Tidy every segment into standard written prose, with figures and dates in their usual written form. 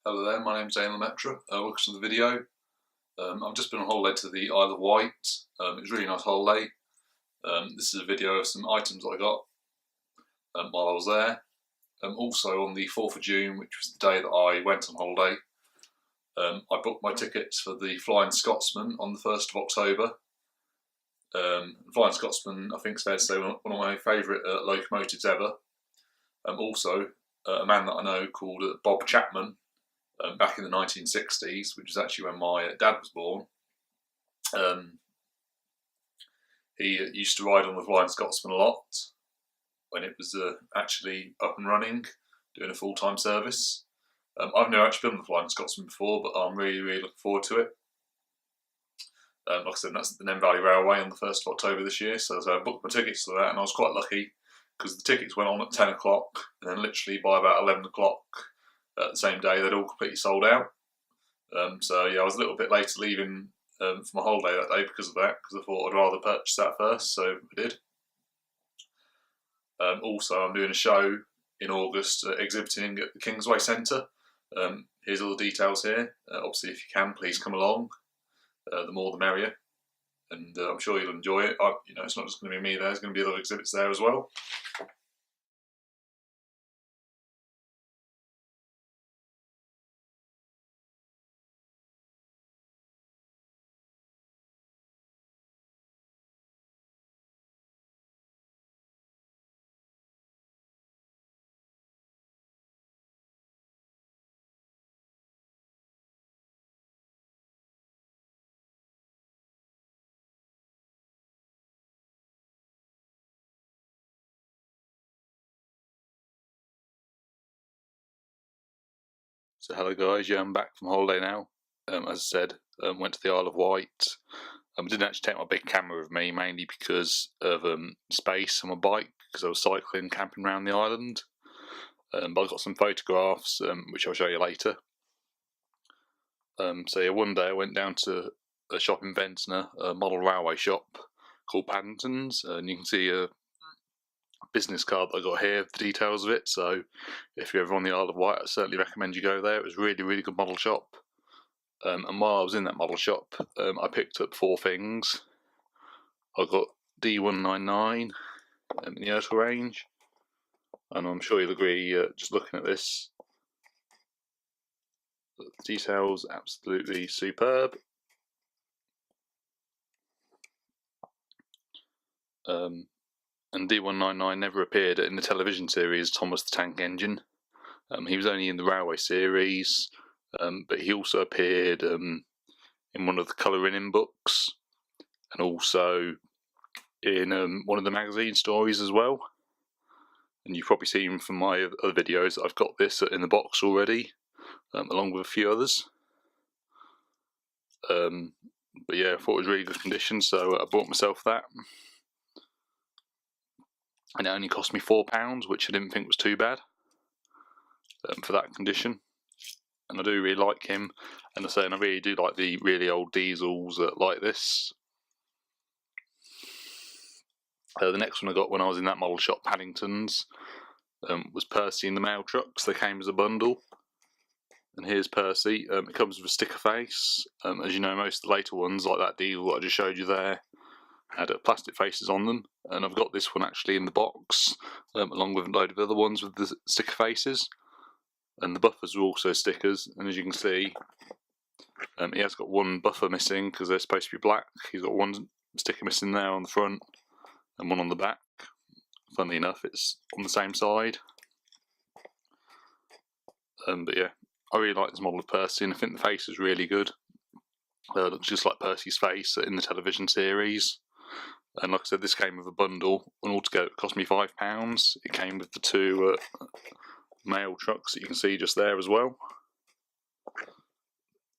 Hello there, my name's Ryde and Ventnor. Welcome to the video. I've just been on holiday to the Isle of Wight. It was a really nice holiday. This is a video of some items that I got while I was there. Also on the 4th of June, which was the day that I went on holiday, I booked my tickets for the Flying Scotsman on the 1st of October. Flying Scotsman, I think it's fair to say, one of my favourite locomotives ever. Also, a man that I know called Bob Chapman, back in the 1960s, which is actually when my dad was born. He used to ride on the Flying Scotsman a lot when it was actually up and running, doing a full-time service. I've never actually been on the Flying Scotsman before, but I'm really looking forward to it. Like I said, that's the Valley Railway on the 1st of October this year, so I booked my tickets to that, and I was quite lucky because the tickets went on at 10 o'clock, and then literally by about 11 o'clock the same day they'd all completely sold out. So yeah, I was a little bit late leaving for my holiday that day because of that, because I thought I'd rather purchase that first, so I did. Also, I'm doing a show in August exhibiting at the Kingsway Centre. Here's all the details here. Obviously, if you can, please come along. The more the merrier, and I'm sure you'll enjoy it. It's not just going to be me there, there's going to be other exhibits there as well. So hello guys, yeah, I'm back from holiday now. As I said, went to the Isle of Wight. I didn't actually take my big camera with me, mainly because of space on my bike, because I was cycling, camping around the island. But I got some photographs, which I'll show you later. So yeah, one day I went down to a shop in Ventnor, a model railway shop called Paddington's, and you can see a business card that I got here, the details of it. So if you're ever on the Isle of Wight, I certainly recommend you go there. It was a really good model shop. And while I was in that model shop, I picked up 4 things. I got D199 in the ERTL range, and I'm sure you'll agree, just looking at this, the details absolutely superb. And D199 never appeared in the television series Thomas the Tank Engine. He was only in the railway series, but he also appeared in one of the colouring in books, and also in one of the magazine stories as well. And you've probably seen from my other videos that I've got this in the box already, along with a few others. But yeah, I thought it was really good condition, so I bought myself that. And it only cost me £4, which I didn't think was too bad for that condition. And I do really like him, and I really do like the really old diesels like this. The next one I got when I was in that model shop, Paddington's, was Percy and the mail trucks. They came as a bundle. And here's Percy. It comes with a sticker face. As you know, most of the later ones, like that diesel that I just showed you there, had plastic faces on them, and I've got this one actually in the box, along with a load of other ones with the sticker faces, and the buffers are also stickers. And as you can see, he has got one buffer missing because they're supposed to be black. He's got one sticker missing there on the front and one on the back. Funnily enough, it's on the same side. But yeah, I really like this model of Percy, and I think the face is really good. Looks just like Percy's face in the television series. And like I said, this came with a bundle, and altogether it cost me £5. It came with the 2 mail trucks that you can see just there as well.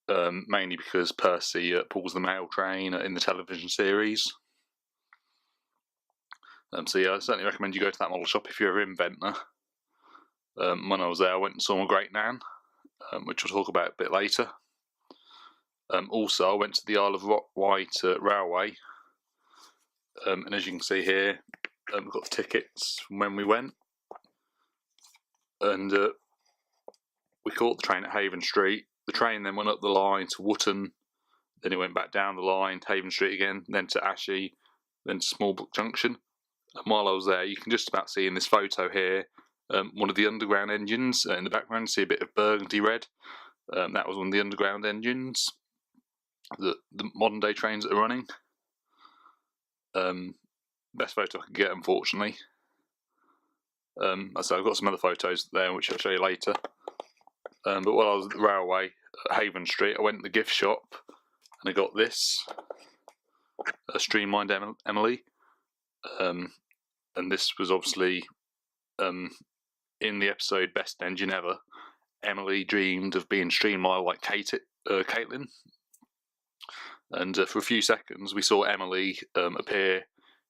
Mainly because Percy pulls the mail train in the television series. So yeah, I certainly recommend you go to that model shop if you're ever in Ventnor. When I was there, I went and saw my great nan, which I'll talk about a bit later. Also, I went to the Isle of Wight Railway. And as you can see here, we've got the tickets from when we went, and we caught the train at Haven Street. The train then went up the line to Wootton, then it went back down the line to Haven Street again, then to Ashy, then to Smallbrook Junction. And while I was there, you can just about see in this photo here one of the underground engines. In the background, see a bit of burgundy red. That was one of the underground engines that the modern day trains that are running. Best photo I could get, unfortunately. So I've got some other photos there which I'll show you later. But while I was at the railway at Haven Street, I went to the gift shop and I got this, a Streamlined Emily. And this was obviously in the episode Best Engine Ever. Emily dreamed of being streamlined like Caitlin. And for a few seconds we saw Emily appear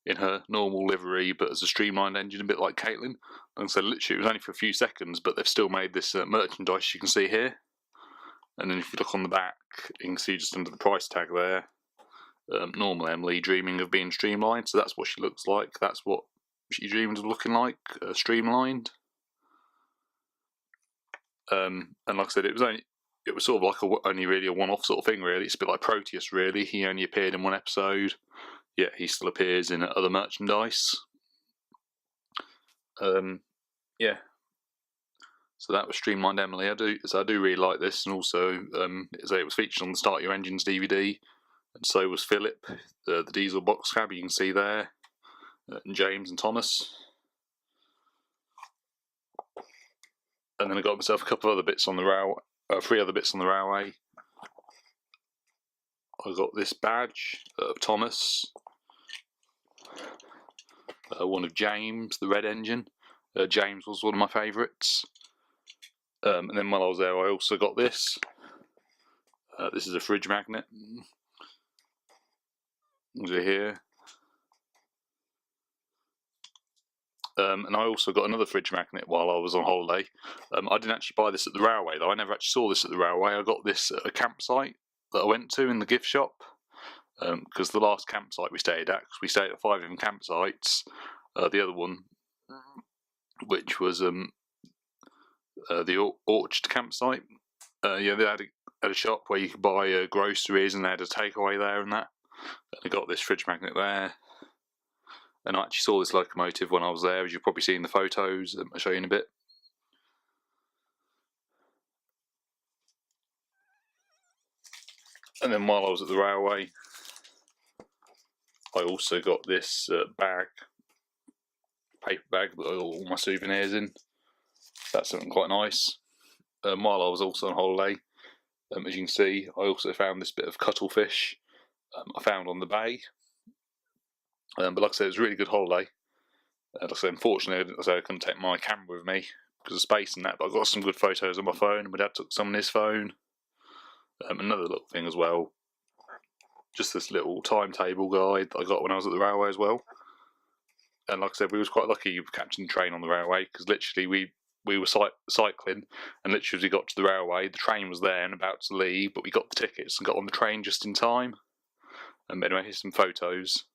in her normal livery, but as a streamlined engine, a bit like Caitlin. And so literally it was only for a few seconds, but they've still made this merchandise you can see here. And then if you look on the back, you can see just under the price tag there, normal Emily dreaming of being streamlined. So that's what she looks like. That's what she dreamed of looking like, streamlined. And like I said, it was sort of like only really a one-off sort of thing, really. It's a bit like Proteus, really. He only appeared in one episode. Yeah, he still appears in other merchandise. Yeah. So that was Streamlined Emily. I do really like this, and also it was featured on the Start Your Engines DVD, and so was Philip, the diesel box cab you can see there, and James and Thomas. And then I got myself a couple of other bits on the railway, 3 other bits on the railway. I got this badge of Thomas, one of James, the red engine. James was one of my favourites. And then while I was there, I also got this. This is a fridge magnet. Here. And I also got another fridge magnet while I was on holiday. I didn't actually buy this at the railway though. I never actually saw this at the railway. I got this at a campsite that I went to in the gift shop. Because the last campsite we stayed at, because we stayed at 5 different campsites. The other one, which was the Orchard campsite. Yeah, they had a shop where you could buy groceries, and they had a takeaway there and that. And I got this fridge magnet there. And I actually saw this locomotive when I was there, as you've probably seen in the photos. I'll show you in a bit. And then while I was at the railway, I also got this bag, paper bag that I got all my souvenirs in. That's something quite nice. While I was also on holiday, as you can see, I also found this bit of cuttlefish I found on the bay. But like I said, it was a really good holiday. Like I said, unfortunately, I couldn't take my camera with me because of space and that, but I got some good photos on my phone. My dad took some on his phone. Another little thing as well, just this little timetable guide that I got when I was at the railway as well. And like I said, we was quite lucky catching the train on the railway, because literally we were cycling, and literally as we got to the railway, the train was there and about to leave, but we got the tickets and got on the train just in time. Anyway, here's some photos.